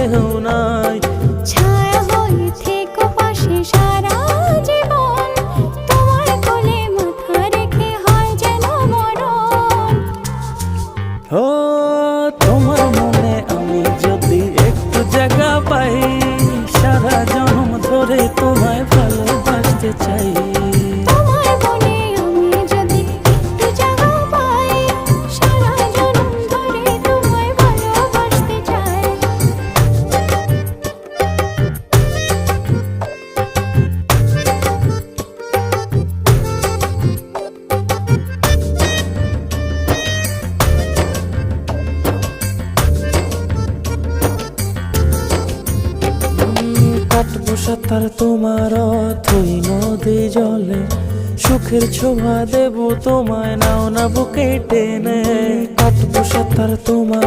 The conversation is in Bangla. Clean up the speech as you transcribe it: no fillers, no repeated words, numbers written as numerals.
কেহ নাই। ছায়া হয়ে থেকো পাশে সারা জীবন, তোমার কোলে মাথা রেখে হয় যেন মরণ। ও তোমার মনে আমি যদি একটু জায়গা পাই, সারা জন্ম ধরে তোমায় ভালোবাসতে চাই। তোমার মনে আমি যদি একটু জায়গা পাই, সারা জন্ম ধরে তোমায় ভালোবাসতে চাই। কাটবো সাঁতার তোমার অথই নদী জলে, সুখের ছোঁয়া দেব তোমায় নাও না বুকে টেনে। কাটবো সাঁতার তোমার